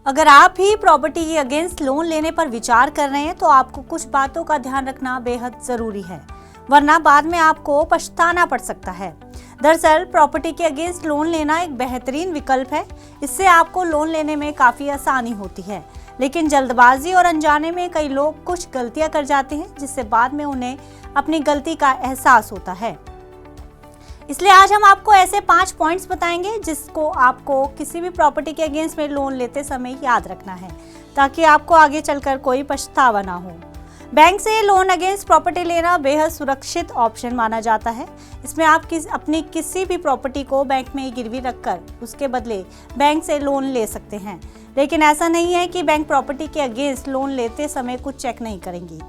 अगर आप भी प्रॉपर्टी के अगेंस्ट लोन लेने पर विचार कर रहे हैं तो आपको कुछ बातों का ध्यान रखना बेहद जरूरी है, वरना बाद में आपको पछताना पड़ सकता है। दरअसल प्रॉपर्टी के अगेंस्ट लोन लेना एक बेहतरीन विकल्प है। इससे आपको लोन लेने में काफी आसानी होती है, लेकिन जल्दबाजी और अनजाने में कई लोग कुछ गलतियां कर जाते हैं, जिससे बाद में उन्हें अपनी गलती का एहसास होता है। इसलिए आज हम आपको ऐसे 5 पॉइंट्स बताएंगे जिसको आपको किसी भी प्रॉपर्टी के अगेंस्ट में लोन लेते समय याद रखना है, ताकि आपको आगे चलकर कोई पछतावा ना हो। बैंक से लोन अगेंस्ट प्रॉपर्टी लेना बेहद सुरक्षित ऑप्शन माना जाता है। इसमें आप अपनी किसी भी प्रॉपर्टी को बैंक में गिरवी रखकर उसके बदले बैंक से लोन ले सकते हैं। लेकिन ऐसा नहीं है कि बैंक प्रॉपर्टी के अगेंस्ट लोन लेते समय कुछ चेक नहीं करेंगी,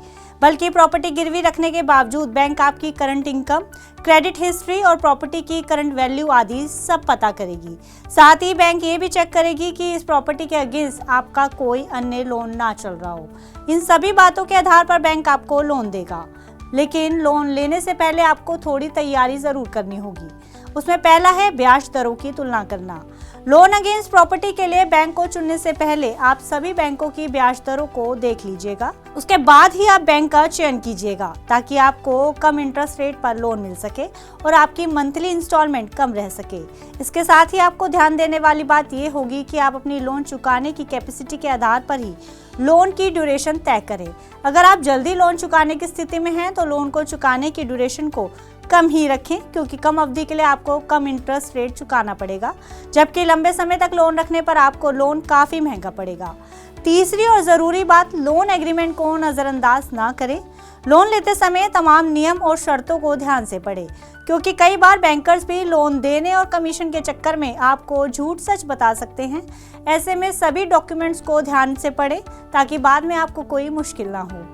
बल्कि प्रॉपर्टी गिरवी रखने के बावजूद बैंक आपकी करंट इनकम, क्रेडिट हिस्ट्री और प्रॉपर्टी की करंट वैल्यू आदि सब पता करेगी। साथ ही बैंक ये भी चेक करेगी कि इस प्रॉपर्टी के अगेंस्ट आपका कोई अन्य लोन ना चल रहा हो। इन सभी बातों के आधार पर बैंक आपको लोन देगा। लेकिन लोन लेने से पहले आपको थोड़ी तैयारी जरूर करनी होगी। उसमें पहला है ब्याज दरों की तुलना करना। लोन अगेंस्ट प्रॉपर्टी के लिए बैंक को चुनने से पहले आप सभी बैंकों की ब्याज दरों को देख लीजिएगा। उसके बाद ही आप बैंक का चयन कीजिएगा, ताकि आपको कम इंटरेस्ट रेट पर लोन मिल सके और आपकी मंथली इंस्टॉलमेंट कम रह सके। इसके साथ ही आपको ध्यान देने वाली बात यह होगी कि आप अपनी लोन चुकाने की कैपेसिटी के आधार पर ही लोन की ड्यूरेशन तय करें। अगर आप जल्दी लोन चुकाने की स्थिति में हैं तो लोन को चुकाने की ड्यूरेशन को कम ही रखें, क्योंकि कम अवधि के लिए आपको कम इंटरेस्ट रेट चुकाना पड़ेगा, जबकि लंबे समय तक लोन रखने पर आपको लोन काफ़ी महंगा पड़ेगा। तीसरी और ज़रूरी बात, लोन एग्रीमेंट को नज़रअंदाज ना करें। लोन लेते समय तमाम नियम और शर्तों को ध्यान से पढ़ें, क्योंकि कई बार बैंकर्स भी लोन देने और कमीशन के चक्कर में आपको झूठ सच बता सकते हैं। ऐसे में सभी डॉक्यूमेंट्स को ध्यान से पढ़ें, ताकि बाद में आपको कोई मुश्किल ना हो।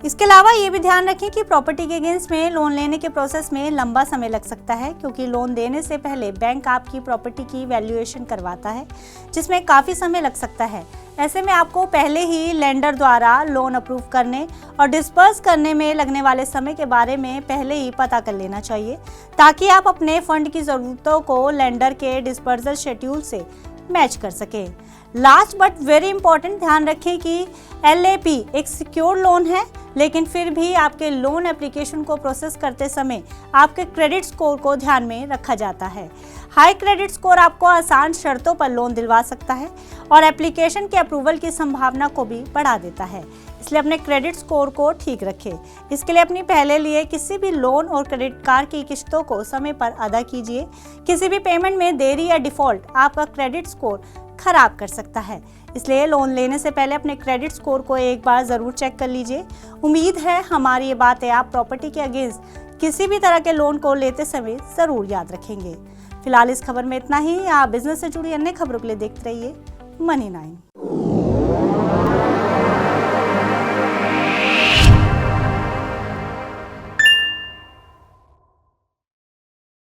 इसके अलावा ये भी ध्यान रखें कि प्रॉपर्टी के अगेंस्ट में लोन लेने के प्रोसेस में लंबा समय लग सकता है, क्योंकि लोन देने से पहले बैंक आपकी प्रॉपर्टी की वैल्यूएशन करवाता है, जिसमें काफ़ी समय लग सकता है। ऐसे में आपको पहले ही लेंडर द्वारा लोन अप्रूव करने और डिस्पर्स करने में लगने वाले समय के बारे में पहले ही पता कर लेना चाहिए, ताकि आप अपने फंड की ज़रूरतों को लेंडर के डिस्पर्सल शेड्यूल से मैच कर सकें। लास्ट बट वेरी इंपॉर्टेंट, ध्यान रखें कि LAP एक सिक्योर लोन है, लेकिन फिर भी आपके लोन एप्लीकेशन को प्रोसेस करते समय आपके क्रेडिट स्कोर को ध्यान में रखा जाता है। हाई क्रेडिट स्कोर आपको आसान शर्तों पर लोन दिलवा सकता है और एप्लीकेशन के अप्रूवल की संभावना को भी बढ़ा देता है। इसलिए अपने क्रेडिट स्कोर को ठीक रखें। इसके लिए अपनी पहले लिए किसी भी लोन और क्रेडिट कार्ड की किस्तों को समय पर अदा कीजिए। किसी भी पेमेंट में देरी या डिफॉल्ट आपका क्रेडिट स्कोर खराब कर सकता है। इसलिए लोन लेने से पहले अपने क्रेडिट स्कोर को एक बार ज़रूर चेक कर लीजिए। उम्मीद है हमारी ये बातें आप प्रॉपर्टी के अगेंस्ट किसी भी तरह के लोन को लेते समय ज़रूर याद रखेंगे। फिलहाल इस खबर में इतना ही। आप बिजनेस से जुड़ी अन्य खबरों के लिए देखते रहिए Money9।